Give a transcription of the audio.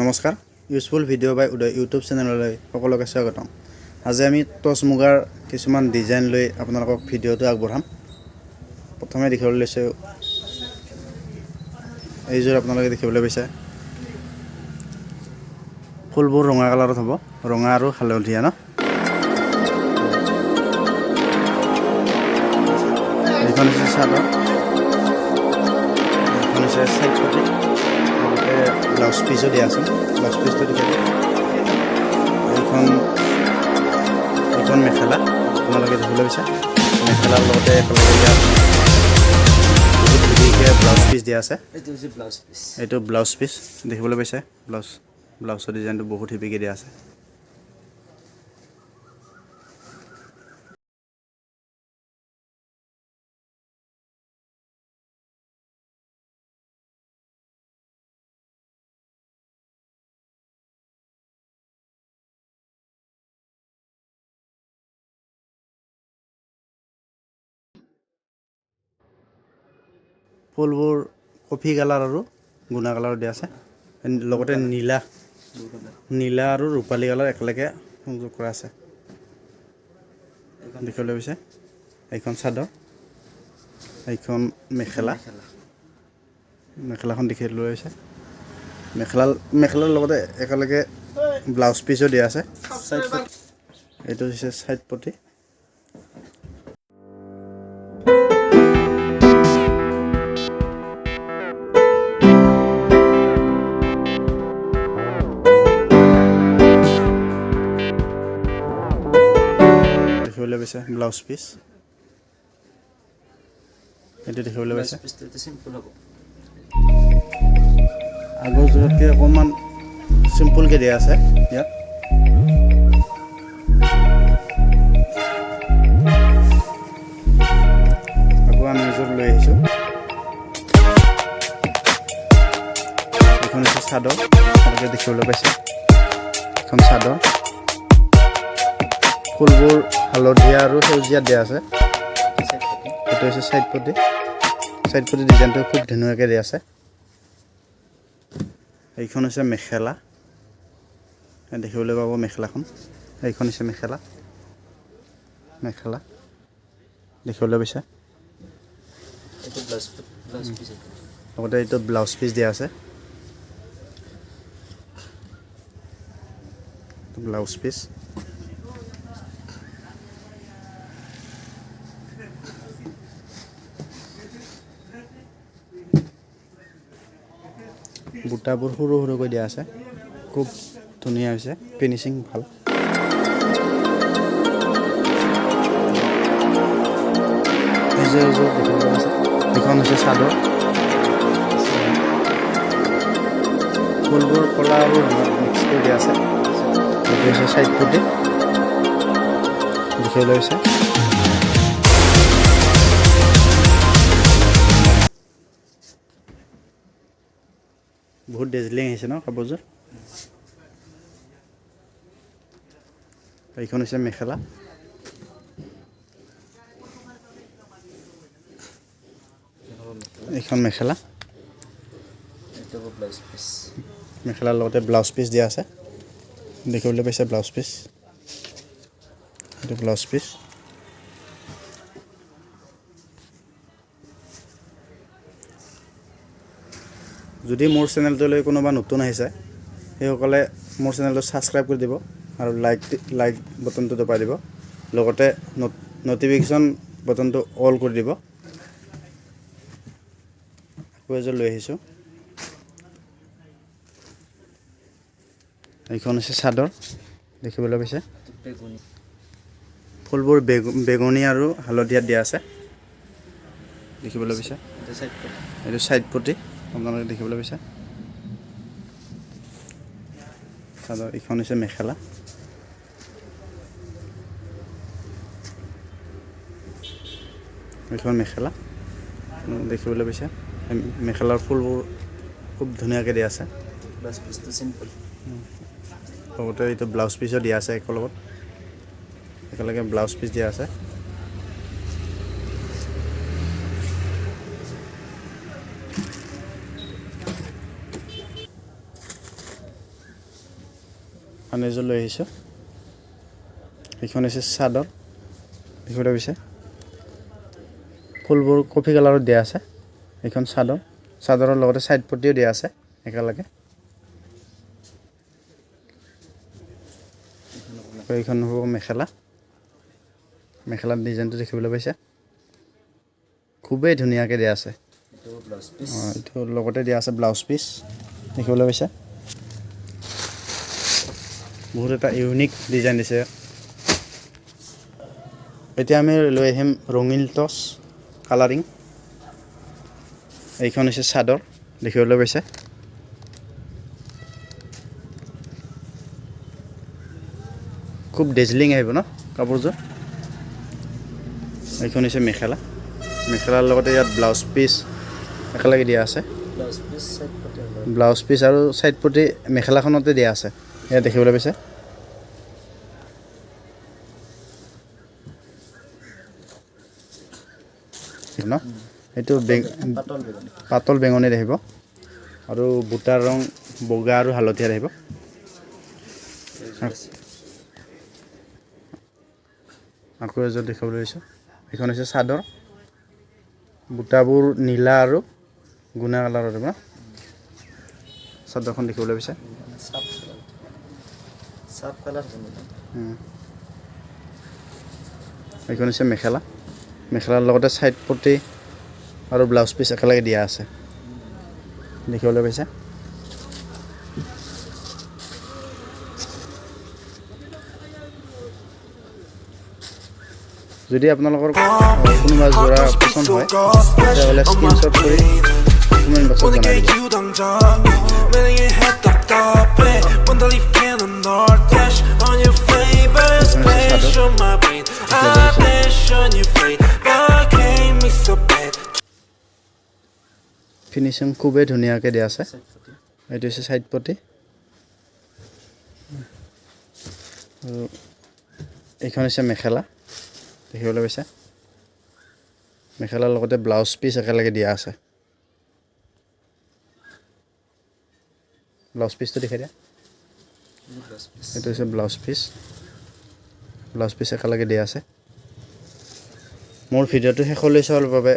নমস্কাৰ useful video' বাই উদয় YouTube চেনেললৈ সকলোকে স্বাগতম। আজি আমি টচ মুগাৰ কিছুমান ডিজাইন লৈ আপোনালোকক ভিডিঅ'টো আগবঢ়াম। প্ৰথমে দেখিবলৈ লৈছে এইযোৰ আপোনালোকে দেখিবলৈ পাইছে ফুলবোৰ ৰঙা কালাৰত হ'ব, ৰঙা আৰু হালধীয়া ন। এইখন হৈছে চাদৰ, এইখন হৈছে চাইড পটি, লগতে ব্লাউজ পিচো দিয়া আছে। ব্লাউজ পিচটো দেখাই এইখন মেখেলা আপোনালোকে দেখিবলৈ পাইছে। মেখেলাৰ লগতে একেলগে ইয়াত বহুত ধুনীয়াকৈ ব্লাউজ পিচ দিয়া আছে। এইটো ব্লাউজ পিচ দেখিবলৈ পাইছে। ব্লাউজৰ ডিজাইনটো বহুত হেভিকৈ দিয়া আছে। ফুলবোৰ কফি কালাৰ আৰু গুণা কালাৰত দিয়া আছে, লগতে নীলা আৰু ৰূপালী কালাৰ একেলগে সংযোগ কৰা আছে। দেখিবলৈ পাইছে এইখন চাদৰ, এইখন মেখেলাখন দেখিবলৈ পাইছে। মেখেলাৰ লগতে একেলগে ব্লাউজ পিচো দিয়া আছে। এইটো হৈছে চাইড পটি। দেখিবলৈ পাইছে ব্লাউজ পিচ, এইটো দেখিবলৈ পাইছে। আগৰ যোৰতকৈ অকণমান চিম্পুলকৈ দিয়া আছে ইয়াত। আকৌ আমি এযোৰ লৈ আহিছোঁ। এইখন হৈছে চাদৰ, আপোনালোকে দেখিবলৈ পাইছে। এখন চাদৰ, ফুলবোৰ হালধীয়া আৰু সেউজীয়া দিয়া আছে। এইটো হৈছে চাইড পটি ডিজাইনটো খুব ধুনীয়াকৈ দিয়া আছে। এইখন হৈছে মেখেলা, দেখিবলৈ পাব মেখেলাখন। এইখন হৈছে মেখেলা দেখিবলৈ পাইছে। লগতে এইটো ব্লাউজ পিচ দিয়া আছে। ব্লাউজ পিচ বুটাবোৰ সৰু সৰুকৈ দিয়া আছে, খুব ধুনীয়া হৈছে, ফিনিচিং ভাল। এইখন হৈছে চাদৰ, ফুলবোৰ ক'লা আৰু মিক্স কৰি দিয়া আছে। এইটো হৈছে চাইড পটি, দেখিবলৈ হৈছে। বহুত ডেজলিং আহিছে ন কাপোৰযোৰ। এইখন হৈছে মেখেলা, মেখেলাৰ লগতে ব্লাউজ পিচ দিয়া আছে। দেখিবলৈ পাইছে ব্লাউজ পিচ, এইটো ব্লাউজ পিচ। যদি মোৰ চেনেলটোলৈ কোনোবা নতুন আহিছে, সেইসকলে মোৰ চেনেলটো ছাবস্ক্ৰাইব কৰি দিব আৰু লাইক বটনটো দবাই দিব, লগতে ন'টিফিকেশ্যন বটনটো অল কৰি দিব। আকৌ এযোৰ লৈ আহিছোঁ। এইখন হৈছে চাদৰ, দেখিবলৈ পাইছে। ফুলবোৰ বেঙুনী আৰু হালধীয়াত দিয়া আছে, দেখিবলৈ পাইছে। এইটো চাইড পটি আপোনালোকে দেখিবলৈ পাইছে। চাদৰ, এইখন হৈছে মেখেলা, দেখিবলৈ পাইছে। মেখেলাৰ ফুলবোৰ খুব ধুনীয়াকৈ দিয়া আছে। লগতে এইটো ব্লাউজ পিচো দিয়া আছে, একেলগে ব্লাউজ পিচ দিয়া আছে। আন এযোৰ লৈ আহিছোঁ এইখন হৈছে চাদৰ দেখিবলৈ পাইছে ফুলবোৰ কফি কালাৰত দিয়া আছে এইখন চাদৰৰ লগতে সাইড পটিও দিয়া আছে একেলগে এইখন হ'ব মেখেলাৰ ডিজাইনটো দেখিবলৈ পাইছে খুবেই ধুনীয়াকৈ দিয়া আছে এইটো লগতে দিয়া আছে ব্লাউজ পিচ দেখিবলৈ পাইছে বহুত এটা ইউনিক ডিজাইন দিছে এতিয়া আমি লৈ আহিম ৰঙিল টচ কালাৰিং এইখন হৈছে চাদৰ দেখিবলৈ পাইছে খুব ডেজলিং আহিব ন কাপোৰযোৰ এইখন হৈছে মেখেলাৰ লগতে ইয়াত ব্লাউজ পিচ একেলগে দিয়া আছে ব্লাউজ পিচ আৰু সাইড পটি মেখেলাখনতে দিয়া আছে ইয়াত দেখিবলৈ পাইছে ন এইটো পাতল বেঙুনীত আহিব আৰু বুটাৰ ৰং বগা আৰু হালধীয়া আহিব আকৌ এযোৰ দেখাবলৈ লৈছোঁ এইখন হৈছে চাদৰ বুটাবোৰ নীলা আৰু গুণা কালাৰৰ ন চাদৰখন দেখিবলৈ পাইছে এইখন হৈছে মেখেলাৰ লগতে সাইড পটি আৰু ব্লাউজ পিচ একেলগে দিয়া আছে দেখিবলৈ পাইছে যদি আপোনালোকৰ কোনোবা যোৰা পছন্দ হয় তেতিয়াহ'লে স্ক্ৰীনশ্বট কৰি কমেণ্ট বক্সত জনাই দিব ফিনিচিং খুবেই ধুনীয়াকৈ দিয়া আছে এইটো হৈছে সাইড পটি আৰু এইখন হৈছে মেখেলা দেখিবলৈ পাইছে মেখেলাৰ লগতে ব্লাউজ পিচ একেলগে দিয়া আছে ব্লাউজ পিচটো দেখাই দিয়া এইটো হৈছে ব্লাউজ পিচ একেলগে দিয়া আছে মোৰ ভিডিঅ'টো শেষলৈ চোৱাৰ বাবে